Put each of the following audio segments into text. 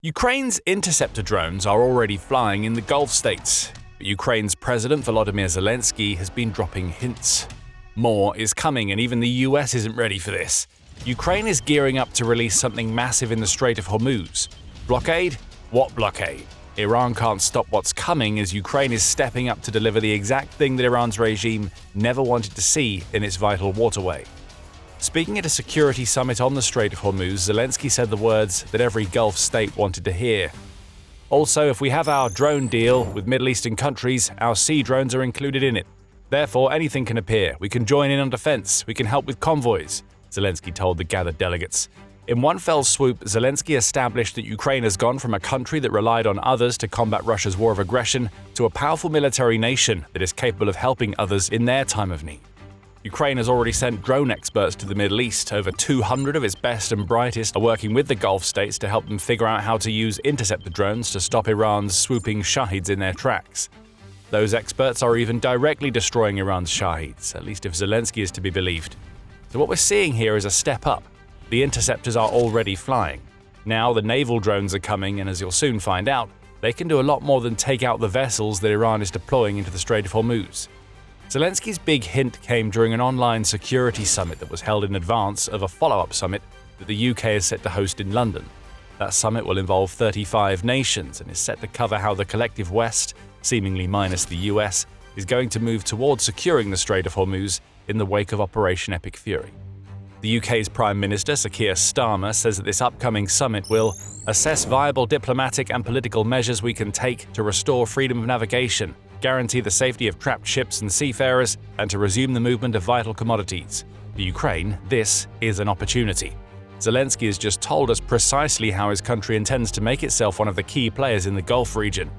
Ukraine's interceptor drones are already flying in the Gulf states, but Ukraine's President Volodymyr Zelenskyy has been dropping hints. More is coming, and even the US isn't ready for this. Ukraine is gearing up to release something massive in the Strait of Hormuz. Blockade? What blockade? Iran can't stop what's coming as Ukraine is stepping up to deliver the exact thing that Iran's regime never wanted to see in its vital waterway. Speaking at a security summit on the Strait of Hormuz, Zelenskyy said the words that every Gulf state wanted to hear. Also, if we have our drone deal with Middle Eastern countries, our sea drones are included in it. Therefore, anything can appear. We can join in on defense. We can help with convoys, Zelenskyy told the gathered delegates. In one fell swoop, Zelenskyy established that Ukraine has gone from a country that relied on others to combat Russia's war of aggression to a powerful military nation that is capable of helping others in their time of need. Ukraine has already sent drone experts to the Middle East. Over 200 of its best and brightest are working with the Gulf states to help them figure out how to use interceptor drones to stop Iran's swooping Shahids in their tracks. Those experts are even directly destroying Iran's Shahids, at least if Zelenskyy is to be believed. So what we're seeing here is a step up. The interceptors are already flying. Now the naval drones are coming, and as you'll soon find out, they can do a lot more than take out the vessels that Iran is deploying into the Strait of Hormuz. Zelensky's big hint came during an online security summit that was held in advance of a follow-up summit that the UK is set to host in London. That summit will involve 35 nations and is set to cover how the collective West, seemingly minus the US, is going to move towards securing the Strait of Hormuz in the wake of Operation Epic Fury. The UK's Prime Minister, Sir Keir Starmer, says that this upcoming summit will assess viable diplomatic and political measures we can take to restore freedom of navigation, guarantee the safety of trapped ships and seafarers, and to resume the movement of vital commodities. For Ukraine, this is an opportunity. Zelenskyy has just told us precisely how his country intends to make itself one of the key players in the Gulf region.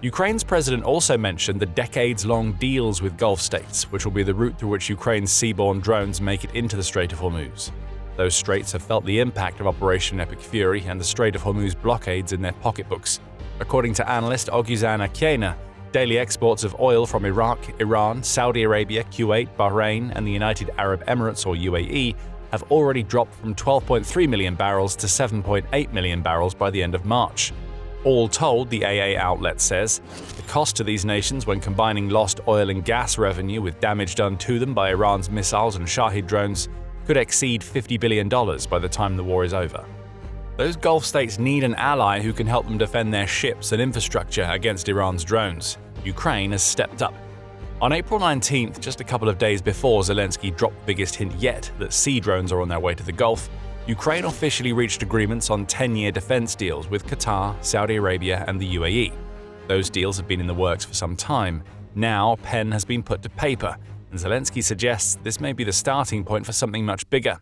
Ukraine's president also mentioned the decades-long deals with Gulf states, which will be the route through which Ukraine's seaborne drones make it into the Strait of Hormuz. Those straits have felt the impact of Operation Epic Fury and the Strait of Hormuz blockades in their pocketbooks. According to analyst Oguzhan Akiena, daily exports of oil from Iraq, Iran, Saudi Arabia, Kuwait, Bahrain, and the United Arab Emirates or UAE have already dropped from 12.3 million barrels to 7.8 million barrels by the end of March. All told, the AA outlet says, the cost to these nations when combining lost oil and gas revenue with damage done to them by Iran's missiles and Shahid drones could exceed $50 billion by the time the war is over. Those Gulf states need an ally who can help them defend their ships and infrastructure against Iran's drones. Ukraine has stepped up. On April 19th, just a couple of days before Zelenskyy dropped the biggest hint yet that sea drones are on their way to the Gulf, Ukraine officially reached agreements on 10-year defense deals with Qatar, Saudi Arabia, and the UAE. Those deals have been in the works for some time. Now, pen has been put to paper, and Zelenskyy suggests this may be the starting point for something much bigger.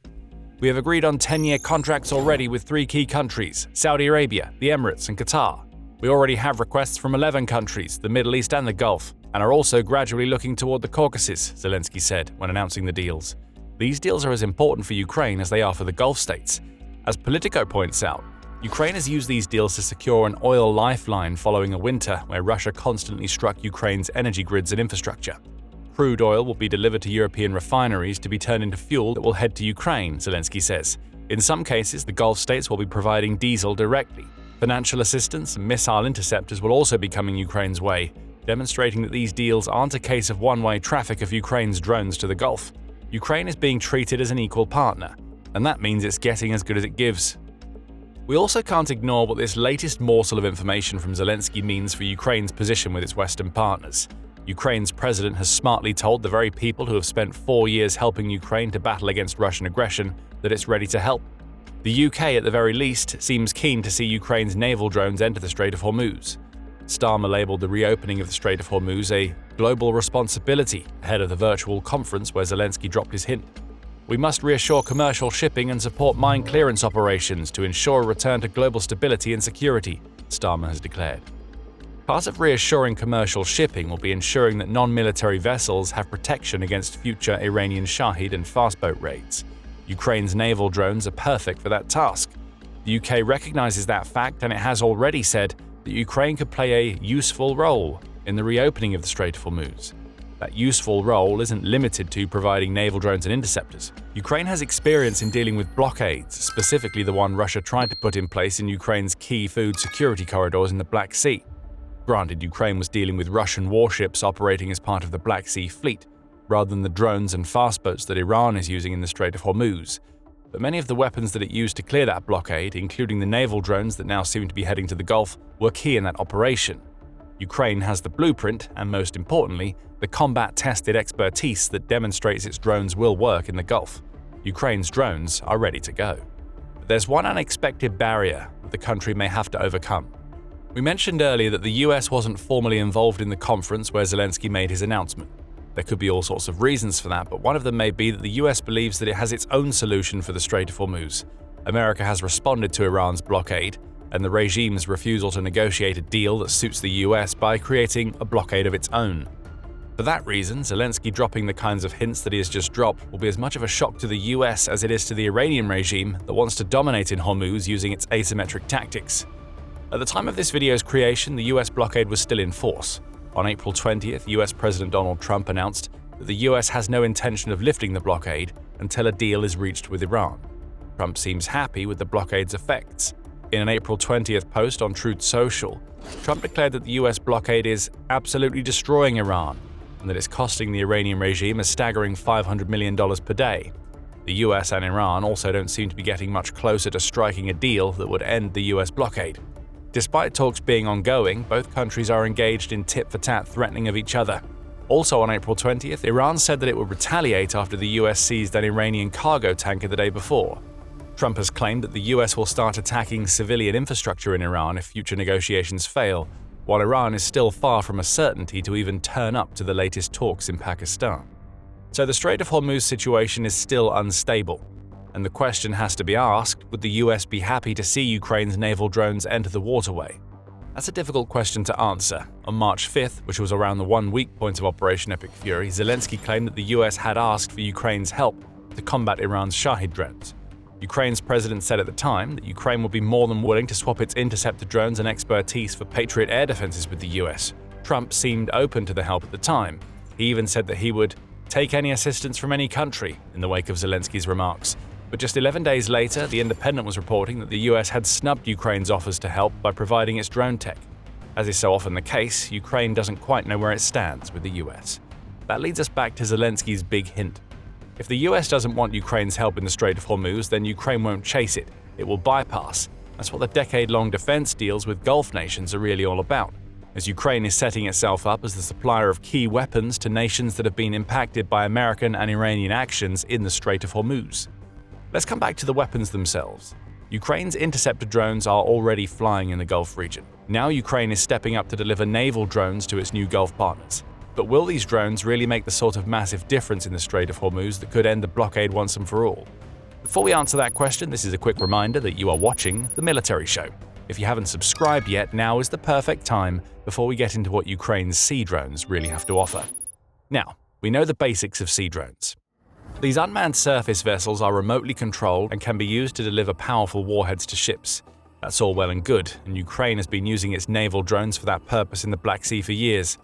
We have agreed on 10-year contracts already with 3 key countries, Saudi Arabia, the Emirates, and Qatar. We already have requests from 11 countries, the Middle East and the Gulf, and are also gradually looking toward the Caucasus, Zelenskyy said when announcing the deals. These deals are as important for Ukraine as they are for the Gulf states. As Politico points out, Ukraine has used these deals to secure an oil lifeline following a winter where Russia constantly struck Ukraine's energy grids and infrastructure. Crude oil will be delivered to European refineries to be turned into fuel that will head to Ukraine, Zelenskyy says. In some cases, the Gulf states will be providing diesel directly. Financial assistance and missile interceptors will also be coming Ukraine's way, demonstrating that these deals aren't a case of one-way traffic of Ukraine's drones to the Gulf. Ukraine is being treated as an equal partner, and that means it's getting as good as it gives. We also can't ignore what this latest morsel of information from Zelenskyy means for Ukraine's position with its Western partners. Ukraine's president has smartly told the very people who have spent 4 years helping Ukraine to battle against Russian aggression that it's ready to help. The UK, at the very least, seems keen to see Ukraine's naval drones enter the Strait of Hormuz. Starmer labeled the reopening of the Strait of Hormuz a global responsibility ahead of the virtual conference where Zelenskyy dropped his hint. We must reassure commercial shipping and support mine clearance operations to ensure a return to global stability and security, Starmer has declared. Part of reassuring commercial shipping will be ensuring that non-military vessels have protection against future Iranian Shahid and fastboat raids. Ukraine's naval drones are perfect for that task. The UK recognizes that fact, and it has already said that Ukraine could play a useful role in the reopening of the Strait of Hormuz. That useful role isn't limited to providing naval drones and interceptors. Ukraine has experience in dealing with blockades, specifically the one Russia tried to put in place in Ukraine's key food security corridors in the Black Sea. Granted, Ukraine was dealing with Russian warships operating as part of the Black Sea Fleet, rather than the drones and fast boats that Iran is using in the Strait of Hormuz. But many of the weapons that it used to clear that blockade, including the naval drones that now seem to be heading to the Gulf, were key in that operation. Ukraine has the blueprint and, most importantly, the combat-tested expertise that demonstrates its drones will work in the Gulf. Ukraine's drones are ready to go. But there's one unexpected barrier that the country may have to overcome. We mentioned earlier that the US wasn't formally involved in the conference where Zelenskyy made his announcement. There could be all sorts of reasons for that, but one of them may be that the US believes that it has its own solution for the Strait of Hormuz. America has responded to Iran's blockade and the regime's refusal to negotiate a deal that suits the US by creating a blockade of its own. For that reason, Zelenskyy dropping the kinds of hints that he has just dropped will be as much of a shock to the US as it is to the Iranian regime that wants to dominate in Hormuz using its asymmetric tactics. At the time of this video's creation, the US blockade was still in force. On April 20th, US President Donald Trump announced that the US has no intention of lifting the blockade until a deal is reached with Iran. Trump seems happy with the blockade's effects. In an April 20th post on Truth Social, Trump declared that the US blockade is absolutely destroying Iran and that it's costing the Iranian regime a staggering $500 million per day. The US and Iran also don't seem to be getting much closer to striking a deal that would end the US blockade. Despite talks being ongoing, both countries are engaged in tit-for-tat threatening of each other. Also on April 20th, Iran said that it would retaliate after the US seized an Iranian cargo tanker the day before. Trump has claimed that the US will start attacking civilian infrastructure in Iran if future negotiations fail, while Iran is still far from a certainty to even turn up to the latest talks in Pakistan. So the Strait of Hormuz situation is still unstable. And the question has to be asked, would the US be happy to see Ukraine's naval drones enter the waterway? That's a difficult question to answer. On March 5th, which was around the 1-week point of Operation Epic Fury, Zelenskyy claimed that the US had asked for Ukraine's help to combat Iran's Shahid drones. Ukraine's president said at the time that Ukraine would be more than willing to swap its interceptor drones and expertise for Patriot air defenses with the US. Trump seemed open to the help at the time. He even said that he would take any assistance from any country in the wake of Zelenskyy's remarks. But just 11 days later, The Independent was reporting that the US had snubbed Ukraine's offers to help by providing its drone tech. As is so often the case, Ukraine doesn't quite know where it stands with the US. That leads us back to Zelenskyy's big hint. If the US doesn't want Ukraine's help in the Strait of Hormuz, then Ukraine won't chase it. It will bypass. That's what the decade-long defense deals with Gulf nations are really all about, as Ukraine is setting itself up as the supplier of key weapons to nations that have been impacted by American and Iranian actions in the Strait of Hormuz. Let's come back to the weapons themselves. Ukraine's interceptor drones are already flying in the Gulf region. Now Ukraine is stepping up to deliver naval drones to its new Gulf partners. But will these drones really make the sort of massive difference in the Strait of Hormuz that could end the blockade once and for all? Before we answer that question, this is a quick reminder that you are watching The Military Show. If you haven't subscribed yet, now is the perfect time before we get into what Ukraine's sea drones really have to offer. Now, we know the basics of sea drones. These unmanned surface vessels are remotely controlled and can be used to deliver powerful warheads to ships. That's all well and good, and Ukraine has been using its naval drones for that purpose in the Black Sea for years.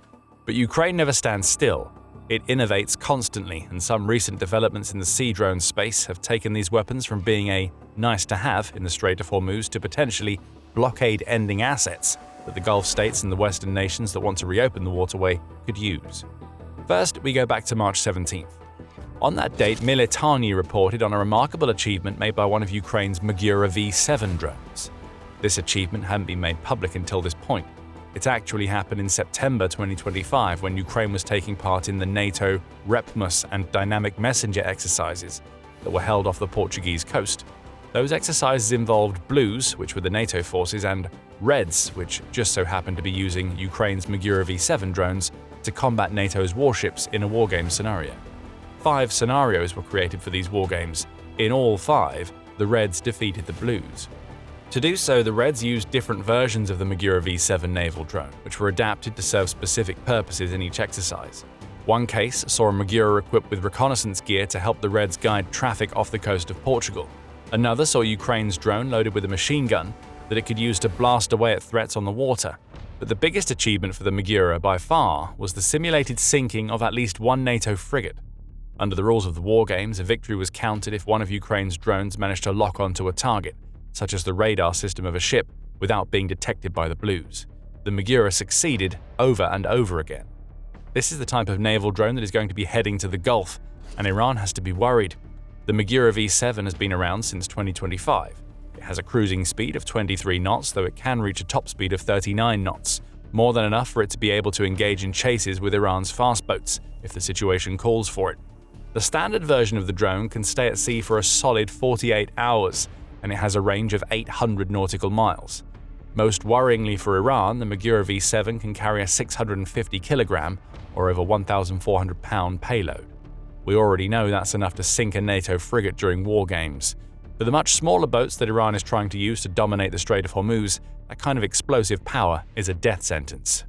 But Ukraine never stands still. It innovates constantly, and some recent developments in the sea drone space have taken these weapons from being a nice-to-have in the Strait of Hormuz to potentially blockade-ending assets that the Gulf states and the Western nations that want to reopen the waterway could use. First, we go back to March 17th. On that date, Militani reported on a remarkable achievement made by one of Ukraine's Magura V7 drones. This achievement hadn't been made public until this point. It actually happened in September 2025 when Ukraine was taking part in the NATO REPMUS and Dynamic Messenger exercises that were held off the Portuguese coast. Those exercises involved Blues, which were the NATO forces, and Reds, which just so happened to be using Ukraine's Magura V7 drones to combat NATO's warships in a wargame scenario. 5 scenarios were created for these wargames. In all 5, the Reds defeated the Blues. To do so, the Reds used different versions of the Magura V7 naval drone, which were adapted to serve specific purposes in each exercise. One case saw a Magura equipped with reconnaissance gear to help the Reds guide traffic off the coast of Portugal. Another saw Ukraine's drone loaded with a machine gun that it could use to blast away at threats on the water. But the biggest achievement for the Magura by far was the simulated sinking of at least one NATO frigate. Under the rules of the war games, a victory was counted if one of Ukraine's drones managed to lock onto a target, such as the radar system of a ship, without being detected by the Blues. The Magura succeeded over and over again. This is the type of naval drone that is going to be heading to the Gulf, and Iran has to be worried. The Magura V7 has been around since 2025. It has a cruising speed of 23 knots, though it can reach a top speed of 39 knots, more than enough for it to be able to engage in chases with Iran's fast boats, if the situation calls for it. The standard version of the drone can stay at sea for a solid 48 hours, and it has a range of 800 nautical miles. Most worryingly for Iran, the Magura V7 can carry a 650 kilogram, or over 1,400 pound payload. We already know that's enough to sink a NATO frigate during war games. For the much smaller boats that Iran is trying to use to dominate the Strait of Hormuz, that kind of explosive power is a death sentence.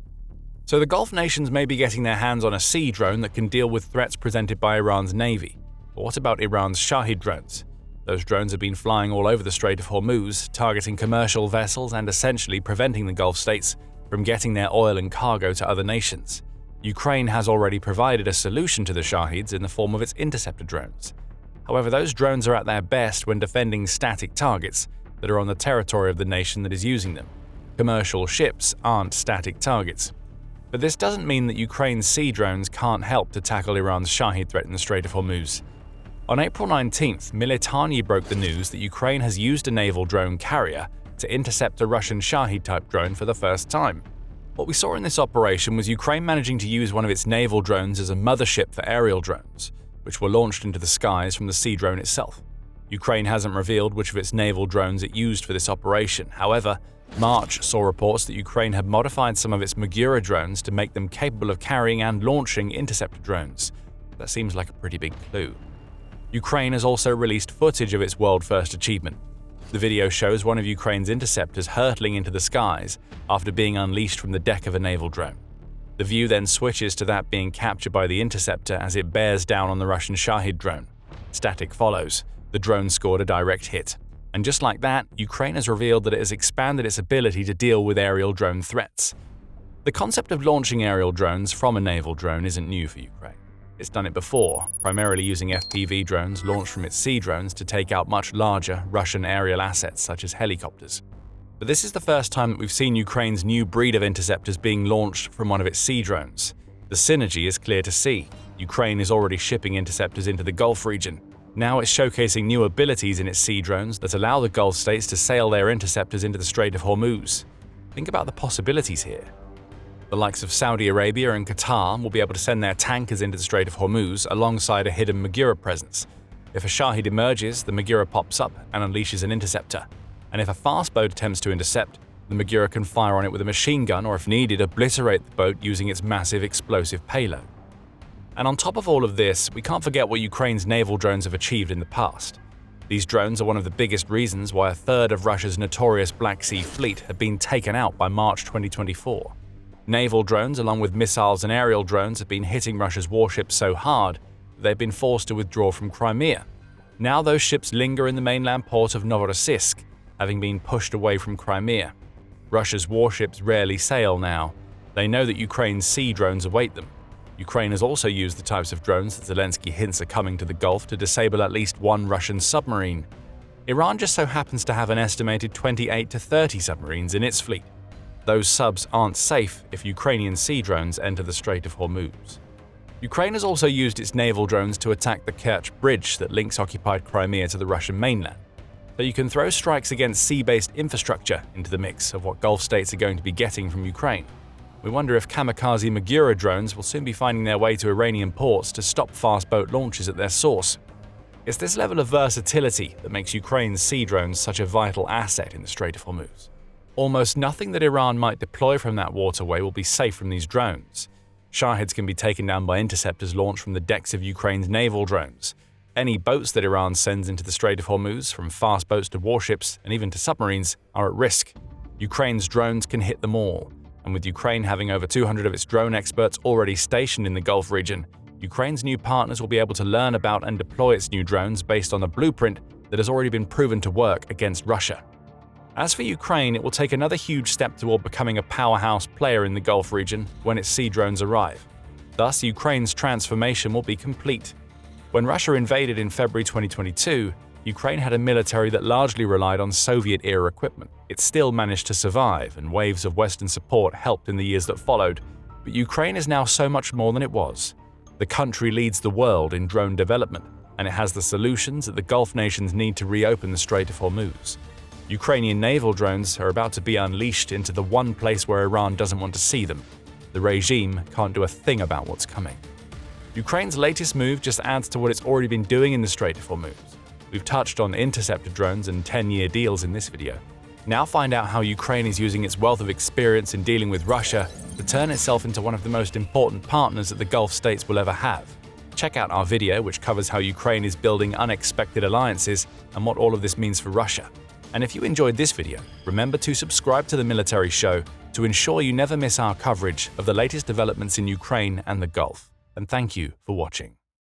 So the Gulf nations may be getting their hands on a sea drone that can deal with threats presented by Iran's navy. But what about Iran's Shahid drones? Those drones have been flying all over the Strait of Hormuz, targeting commercial vessels and essentially preventing the Gulf states from getting their oil and cargo to other nations. Ukraine has already provided a solution to the Shahids in the form of its interceptor drones. However, those drones are at their best when defending static targets that are on the territory of the nation that is using them. Commercial ships aren't static targets. But this doesn't mean that Ukraine's sea drones can't help to tackle Iran's Shahid threat in the Strait of Hormuz. On April 19th, Military broke the news that Ukraine has used a naval drone carrier to intercept a Russian Shahid-type drone for the first time. What we saw in this operation was Ukraine managing to use one of its naval drones as a mothership for aerial drones, which were launched into the skies from the sea drone itself. Ukraine hasn't revealed which of its naval drones it used for this operation. However, March saw reports that Ukraine had modified some of its Magura drones to make them capable of carrying and launching interceptor drones. That seems like a pretty big clue. Ukraine has also released footage of its world-first achievement. The video shows one of Ukraine's interceptors hurtling into the skies after being unleashed from the deck of a naval drone. The view then switches to that being captured by the interceptor as it bears down on the Russian Shahid drone. Static follows. The drone scored a direct hit. And just like that, Ukraine has revealed that it has expanded its ability to deal with aerial drone threats. The concept of launching aerial drones from a naval drone isn't new for Ukraine. It's done it before, primarily using FPV drones launched from its sea drones to take out much larger Russian aerial assets such as helicopters. But this is the first time that we've seen Ukraine's new breed of interceptors being launched from one of its sea drones. The synergy is clear to see. Ukraine is already shipping interceptors into the Gulf region. Now it's showcasing new abilities in its sea drones that allow the Gulf states to sail their interceptors into the Strait of Hormuz. Think about the possibilities here. The likes of Saudi Arabia and Qatar will be able to send their tankers into the Strait of Hormuz alongside a hidden Magura presence. If a Shahid emerges, the Magura pops up and unleashes an interceptor. And if a fast boat attempts to intercept, the Magura can fire on it with a machine gun or, if needed, obliterate the boat using its massive explosive payload. And on top of all of this, we can't forget what Ukraine's naval drones have achieved in the past. These drones are one of the biggest reasons why a third of Russia's notorious Black Sea fleet had been taken out by March 2024. Naval drones, along with missiles and aerial drones, have been hitting Russia's warships so hard that they've been forced to withdraw from Crimea. Now those ships linger in the mainland port of Novorossiysk, having been pushed away from Crimea. Russia's warships rarely sail now. They know that Ukraine's sea drones await them. Ukraine has also used the types of drones that Zelenskyy hints are coming to the Gulf to disable at least one Russian submarine. Iran just so happens to have an estimated 28 to 30 submarines in its fleet. Those subs aren't safe if Ukrainian sea drones enter the Strait of Hormuz. Ukraine has also used its naval drones to attack the Kerch Bridge that links occupied Crimea to the Russian mainland. So you can throw strikes against sea-based infrastructure into the mix of what Gulf states are going to be getting from Ukraine. We wonder if kamikaze Magura drones will soon be finding their way to Iranian ports to stop fast boat launches at their source. It's this level of versatility that makes Ukraine's sea drones such a vital asset in the Strait of Hormuz. Almost nothing that Iran might deploy from that waterway will be safe from these drones. Shahids can be taken down by interceptors launched from the decks of Ukraine's naval drones. Any boats that Iran sends into the Strait of Hormuz, from fast boats to warships and even to submarines, are at risk. Ukraine's drones can hit them all. And with Ukraine having over 200 of its drone experts already stationed in the Gulf region, Ukraine's new partners will be able to learn about and deploy its new drones based on a blueprint that has already been proven to work against Russia. As for Ukraine, it will take another huge step toward becoming a powerhouse player in the Gulf region when its sea drones arrive. Thus, Ukraine's transformation will be complete. When Russia invaded in February 2022, Ukraine had a military that largely relied on Soviet-era equipment. It still managed to survive, and waves of Western support helped in the years that followed. But Ukraine is now so much more than it was. The country leads the world in drone development, and it has the solutions that the Gulf nations need to reopen the Strait of Hormuz. Ukrainian naval drones are about to be unleashed into the one place where Iran doesn't want to see them. The regime can't do a thing about what's coming. Ukraine's latest move just adds to what it's already been doing in the Strait of Hormuz. We've touched on interceptor drones and 10-year deals in this video. Now find out how Ukraine is using its wealth of experience in dealing with Russia to turn itself into one of the most important partners that the Gulf states will ever have. Check out our video, which covers how Ukraine is building unexpected alliances and what all of this means for Russia. And if you enjoyed this video, remember to subscribe to The Military Show to ensure you never miss our coverage of the latest developments in Ukraine and the Gulf. And thank you for watching.